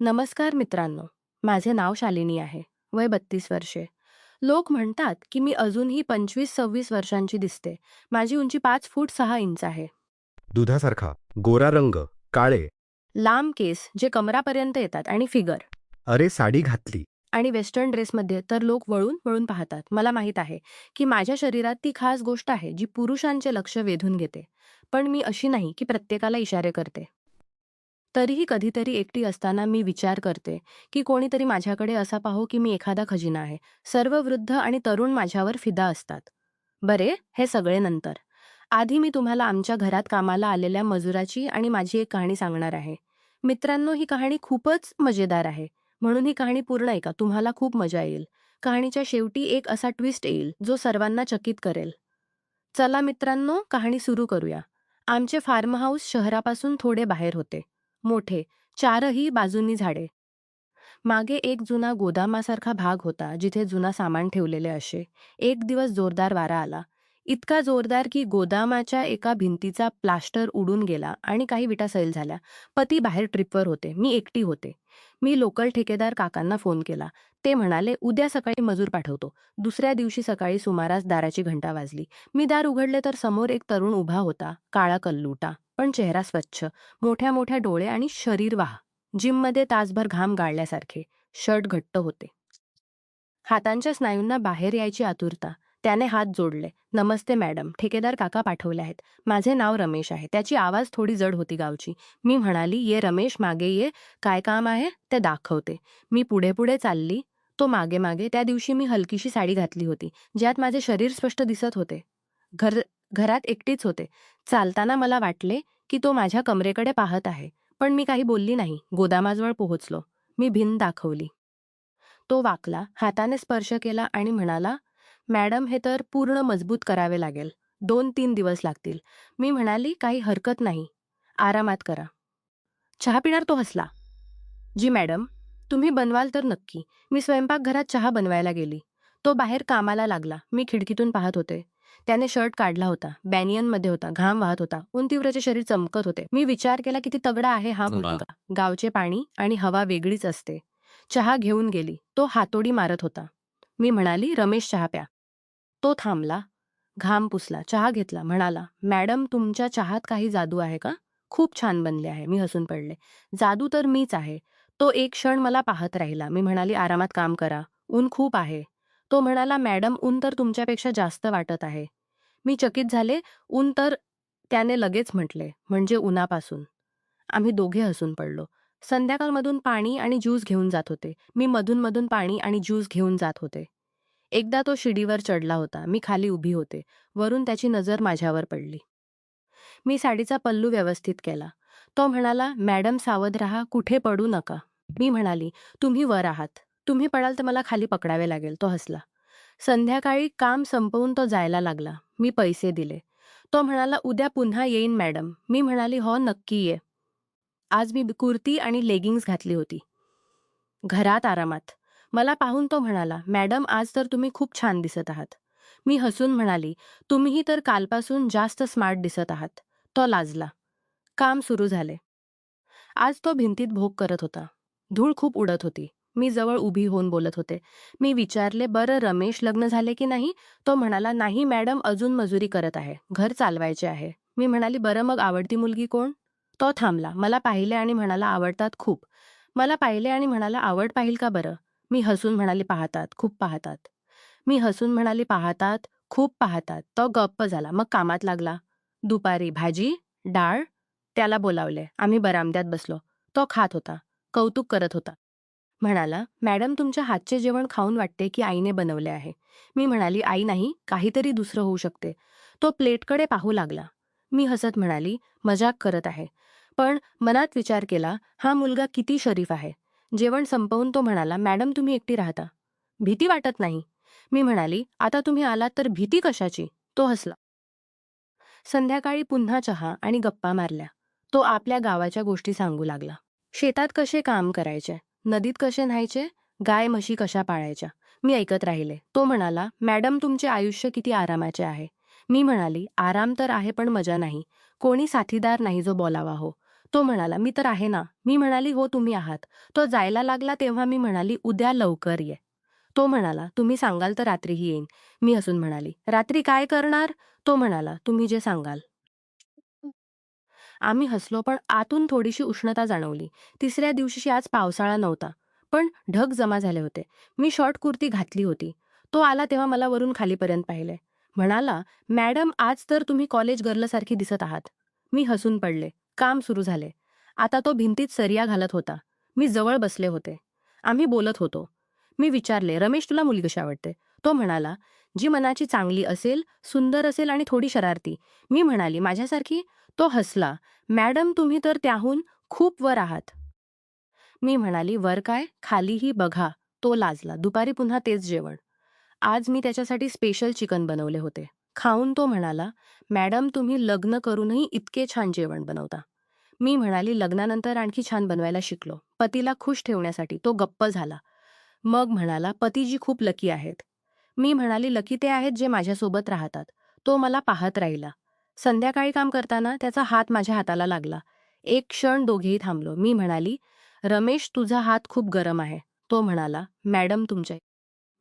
नमस्कार मित्रांनो, माझे नाव शालिनी आहे. वय 32 वर्षे. लोक म्हणतात की मी अजूनही 25-26 वर्षांची दिसते. माझी उंची 5 फूट 6 इंच आहे. दुधासारखा गोरा रंग, काळे. लांब केस जे कमरापर्यंत येतात आणि फिगर. अरे साडी घातली. आणि वेस्टर्न ड्रेसमध्ये तर लोक वळून वळून पाहतात. मला माहीत आहे की माझ्या शरीरात ती खास गोष्ट आहे जी पुरुषांचे लक्ष वेधून घेते. पण मी अशी नाही की प्रत्येकाला इशारे करते. तरीही कधीतरी एकटी असताना मी विचार करते की कोणीतरी माझ्याकडे असा पाहो की मी एखादा खजिना आहे. सर्व वृद्ध आणि तरुण माझ्यावर फिदा असतात. बरे, हे सगळे नंतर. आधी मी तुम्हाला आमच्या घरात कामाला आलेल्या मजुराची आणि माझी एक कहाणी सांगणार आहे. मित्रांनो, ही कहाणी खूपच मजेदार आहे. म्हणून ही कहाणी पूर्ण ऐका, तुम्हाला खूप मजा येईल. कहाणीच्या शेवटी एक असा ट्विस्ट येईल जो सर्वांना चकित करेल. चला मित्रांनो, कहाणी सुरू करूया. आमचे फार्म हाऊस शहरापासून थोडे बाहेर होते. मोठे, चारही बाजूंनी झाडे. मागे एक जुना गोदामासारखा भाग होता जिथे जुना सामान ठेवलेले असे. एक दिवस जोरदार वारा आला. इतका जोरदार की गोदामाच्या एका भिंतीचा प्लास्टर उडून गेला आणि काही विटा सैल झाल्या. पती बाहेर ट्रिपवर होते. मी एकटी होते. मी लोकल ठेकेदार काकांना फोन केला. ते म्हणाले, उद्या सकाळी मजूर पाठवतो. दुसऱ्या दिवशी सकाळी सुमारास दाराची घंटा वाजली. मी दार उघडले तर समोर एक तरुण उभा होता. काळा कल्लुटा, पण चेहरा स्वच्छ, मोठ्या मोठ्या डोळे आणि शरीर वाह. जिममध्ये तासभर घाम गाळल्यासारखे. शर्ट घट्ट होते. हातांच्या स्नायूंना बाहेर यायची आतुरता. त्याने हात जोडले. नमस्ते मॅडम, ठेकेदार काका पाठवले आहेत. माझे नाव रमेश आहे. त्याची आवाज थोडी जड होती गावची. मी म्हणाली, ये रमेश, मागे ये. काय काम आहे ते दाखवते. मी पुढे पुढे चालली. तो मागे मागे. त्या दिवशी मी हलकीशी साडी घातली होती, ज्यात माझे शरीर स्पष्ट दिसत होते. घरात एकटीच होते. चालताना मला वाटले की तो माझ्या कमरेकडे पाहत आहे. पण मी काही बोलली नाही. गोदामाजवळ पोहोचलो. मी भिंत दाखवली. तो वाकला, हाताने स्पर्श केला आणि म्हणाला, मॅडम, हे तर पूर्ण मजबूत करावे लागेल. 2-3 दिवस लागतील. मी म्हणाली, काही हरकत नाही. आरामात करा. चहा पिणार? तो हसला. जी मॅडम, तुम्ही बनवाल तर नक्की. मी स्वयंपाकघरात चहा बनवायला गेली. तो बाहेर कामाला लागला. मी खिडकीतून पाहत होते. त्याने शर्ट काढला होता. बॅनियनमध्ये होता. घाम वाहत होता. उंचीवरचे शरीर चमकत होते. मी विचार केला, किती तगडा आहे हा मुलगा. गावचे पाणी आणि हवा वेगळीच असते. चहा घेऊन गेली. तो हातोडी मारत होता. मी म्हणाली, रमेश, चहा प्या. तो थांबला. घाम पुसला. चहा घेतला. म्हणाला, मॅडम, तुमच्या चहात काही जादू आहे का? खूप छान बनले आहे. मी हसून पडले. जादू तर मीच आहे. तो एक क्षण मला पाहत राहिला. मी म्हणाली, आरामात काम करा. ऊन खूप आहे. तो म्हणाला, मॅडम, ऊन तर तुमच्यापेक्षा जास्त वाटत आहे. मी चकित झाले. ऊन तर? त्याने लगेच म्हटले, म्हणजे उन्हापासून. आम्ही दोघे हसून पडलो. संध्याकाळमधून पाणी आणि ज्यूस घेऊन जात होते. मी मधून पाणी आणि ज्यूस घेऊन जात होते. एकदा तो शिडीवर चढला होता. मी खाली उभी होते. वरून त्याची नजर माझ्यावर पडली. मी साडीचा पल्लू व्यवस्थित केला. तो म्हणाला, मॅडम, सावध राहा, कुठे पडू नका. मी म्हणाली, तुम्ही वर आहात. तुम्ही पडाल तर मला खाली पकडावे लागेल. तो हसला. संध्याकाळी काम संपवून तो जायला लागला. मी पैसे दिले. तो म्हणाला, उद्या पुन्हा येईन मॅडम. मी म्हणाली, हो, नक्की ये. आज मी कुर्ती आणि लेगिंग्स घातली होती. घरात आरामात. मला पाहून तो म्हणाला, मॅडम, आज तर तुम्ही खूप छान दिसत आहात. मी हसून म्हणाली, तुम्हीही तर कालपासून जास्त स्मार्ट दिसत आहात. तो लाजला. काम सुरू झाले. आज तो भिंतीत भोग करत होता. धूळ खूप उडत होती. मी जवळ उभी होऊन बोलत होते. मी विचारले, बरं रमेश, लग्न झाले की नाही? तो म्हणाला, नाही मॅडम, अजून मजुरी करत आहे. घर चालवायचे आहे. मी म्हणाली, बरं मग आवडती मुलगी कोण? तो थांबला. मला पाहिले आणि म्हणाला, आवडतात खूप. मला पाहिले आणि म्हणाला, आवड पाहिल का बरं? मी हसून म्हणाली, पाहतात, खूप पाहतात. मी हसून म्हणाली, पाहतात, खूप पाहतात. तो गप्प झाला. मग कामात लागला. दुपारी भाजी, डाळ. त्याला बोलावले. आम्ही बरामद्यात बसलो. तो खात होता. कौतुक करत होता. म्हणाला, मॅडम, तुमच्या हातचे जेवण खाऊन वाटते की आईने बनवले आहे. मी म्हणाली, आई नाही, काहीतरी दुसरं होऊ शकते. तो प्लेटकडे पाहू लागला. मी हसत म्हणाली, मजाक करत आहे. पण मनात विचार केला, हा मुलगा किती शरीफ आहे. जेवण संपवून तो म्हणाला, मॅडम, तुम्ही एकटी राहता. भीती वाटत नाही? मी म्हणाली, आता तुम्ही आलात तर भीती कशाची? तो हसला. संध्याकाळी पुन्हा चहा आणि गप्पा मारल्या. तो आपल्या गावाच्या गोष्टी सांगू लागला. शेतात कसे काम करायचे, नदीत कसे न्हायचे, गाय म्हशी कशा पाळायच्या. मी ऐकत राहिले. तो म्हणाला, मॅडम, तुमचे आयुष्य किती आरामाचे आहे. मी म्हणाली, आराम तर आहे पण मजा नाही. कोणी साथीदार नाही जो बोलावा हो. तो म्हणाला, "मी तर आहे ना." मी म्हणाली, "हो, तुम्ही आहात." तो जायला लागला तेव्हा मी म्हणाली, "उद्या लवकर ये." तो म्हणाला, "तुम्ही सांगाल तर रात्रीही येईन." मी हसून म्हणाली, "रात्री काय करणार?" तो म्हणाला, "तुम्ही जे सांगाल." आम्ही हसलो पण आतून थोडीशी उष्णता जाणवली. तिसऱ्या दिवशीशी आज पावसाळा नव्हता. पण ढग जमा झाले होते. मी शॉर्ट कुर्ती घातली होती. तो आला तेव्हा मला वरून खालीपर्यंत पाहिले. म्हणाला, "मॅडम आज तर तुम्ही कॉलेज गर्लसारखी दिसत आहात." मी हसून पडले. काम सुरू झाले. आता तो भिंतीत सरिया घालत होता. मी जवळ बसले होते. आम्ही बोलत होतो. मी विचारले, "रमेश तुला मुली कशी आवडते?" तो म्हणाला, "जी मनाची चांगली असेल, सुंदर असेल आणि थोडी शरारती." मी म्हणाली, "माझ्यासारखी?" तो हसला. "मॅडम तुम्ही तर त्याहून खूप वर आहात." मी म्हणाली, "वर काय? खालीही बघा." तो लाजला. दुपारी पुन्हा तेच जेवण. आज मी त्याच्यासाठी स्पेशल चिकन बनवले होते. खाऊन तो म्हणाला, "मॅडम तुम्ही लग्न करूनही इतके छान जेवण बनवता." मी म्हणाली, "लग्नानंतर आणखी छान बनवायला शिकलो." पतीला खुश ठेवण्यासाठी तो गप्प झाला. मग म्हणाला, "पतीजी खूप लकी आहेत." मी म्हणाली, "लकी ते आहेत जे माझ्यासोबत राहतात." तो मला पाहत राहिला. संध्याकाळी काम करताना त्याचा हात माझ्या हाताला लागला. एक क्षण दोघेही थांबलो. मी म्हणाली, "रमेश तुझा हात खूप गरम आहे." तो म्हणाला, "मॅडम तुमच्या."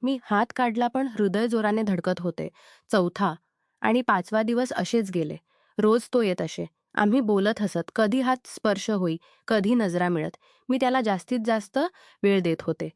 मी हात काढला पण हृदय जोराने धडकत होते. चौथा आणि 5वा दिवस असेच गेले. रोज तो येत असे. आम्ही बोलत हसत. कधी हात स्पर्श होई, कधी नजरा मिळत. मी त्याला जास्तीत जास्त वेळ देत होते.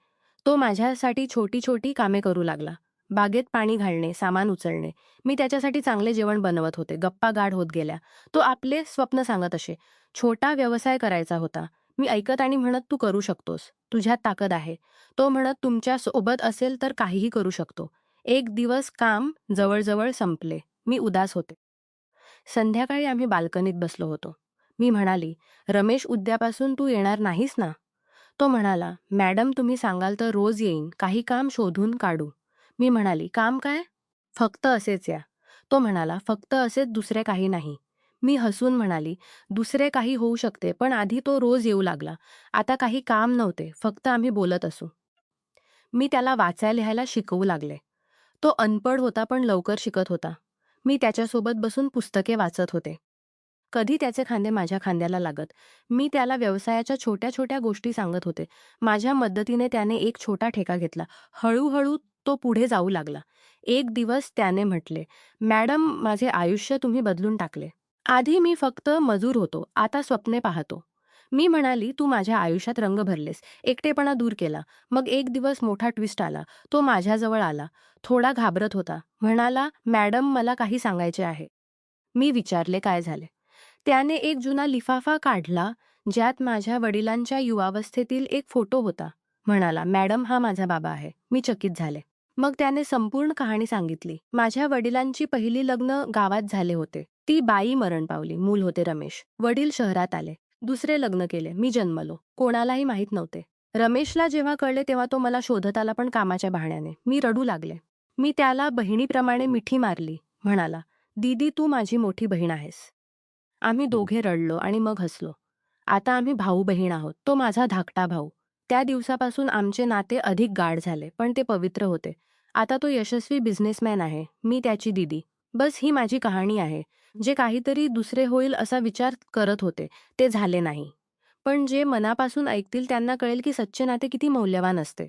तो माझ्यासाठी छोटी-छोटी कामे करू लागला. बागेत पाणी घालणे, सामान उचलणे. मी त्याच्यासाठी चांगले जेवण बनवत होते. गप्पा गाढ होत गेल्या. तो आपले स्वप्न सांगत असे. छोटा व्यवसाय करायचा होता. मी ऐकत आणि म्हणत, "तू करू शकतोस. तुझ्यात ताकद आहे." तो म्हणत, "तुमच्या सोबत असेल तर काहीही करू शकतो." एक दिवस काम जवळजवळ संपले. मी उदास होते. संध्याकाळी आम्ही बाल्कनीत बसलो होतो. मी म्हणाली, "रमेश उद्यापासून तू येणार नाहीस ना?" तो म्हणाला, "मॅडम तुम्ही सांगाल तर रोज येईन. काही काम शोधून काढू." मी म्हणाली, "काम काय?" "फक्त असेच या." तो म्हणाला, "फक्त असेच दुसरे काही नाही." मी हसून म्हणाली, "दुसरे काही होऊ शकते पण आधी तो रोज येऊ लागला. आता काही काम नव्हते. फक्त आम्ही बोलत असू." मी त्याला वाचायला-लिहायला शिकवू लागले. तो अनपढ होता पण लवकर शिकत होता. मी त्याच्यासोबत बसून पुस्तके वाचत होते. कधी त्याचे खांदे माझ्या खांद्याला लागत. मी त्याला व्यवसायाच्या छोट्या-छोट्या गोष्टी सांगत होते. माझ्या मदतीने त्याने एक छोटा ठेका घेतला. हळू-हळू तो पुढे जाऊ लागला. एक दिवस त्याने म्हटले, "मॅडम माझे आयुष्य तुम्ही बदलून टाकले. आधी मी फक्त मजूर होतो, आता स्वप्ने पाहतो." मी म्हणाली, "तू माझ्या आयुष्यात रंग भरलेस, एकटेपणा दूर केला." मग एक दिवस मोठा ट्विस्ट आला. तो माझ्याजवळ आला. थोडा घाबरत होता. म्हणाला, "मॅडम मला काही सांगायचे आहे." मी विचारले, "काय झाले?" त्याने एक जुना लिफाफा काढला, ज्यात माझ्या वडिलांच्या युवावस्थेतील एक फोटो होता. म्हणाला, "मॅडम हा माझा बाबा आहे." मी चकित झाले. मग त्याने संपूर्ण कहाणी सांगितली. माझ्या वडिलांची पहिली लग्न गावात झाले होते. ती बाई मरण पावली. मूल होते रमेश. वडील शहरात आले. दुसरे लग्न केले. मी जन्मलो. कोणालाही माहीत नव्हते. रमेशला जेव्हा कळले तेव्हा तो मला शोधत आला पण कामाच्या बहाण्याने. मी रडू लागले. मी त्याला बहिणीप्रमाणे मिठी मारली. म्हणाला, "दीदी तू माझी मोठी बहीण आहेस." आम्ही दोघे रडलो आणि मग हसलो. आता आम्ही भाऊ-बहीण आहोत. तो माझा धाकटा भाऊ. त्या दिवसापासून आमचे नाते अधिक गाढ झाले, पण ते पवित्र होते. आता तो यशस्वी बिझनेसमॅन आहे. मी त्याची दीदी. बस ही माझी कहाणी आहे. जे काहीतरी दुसरे होईल असा विचार करत होते, ते झाले नाही. पण जे मनापासून ऐकतील त्यांना कळेल की सच्चे नाते किती मौल्यवान असते.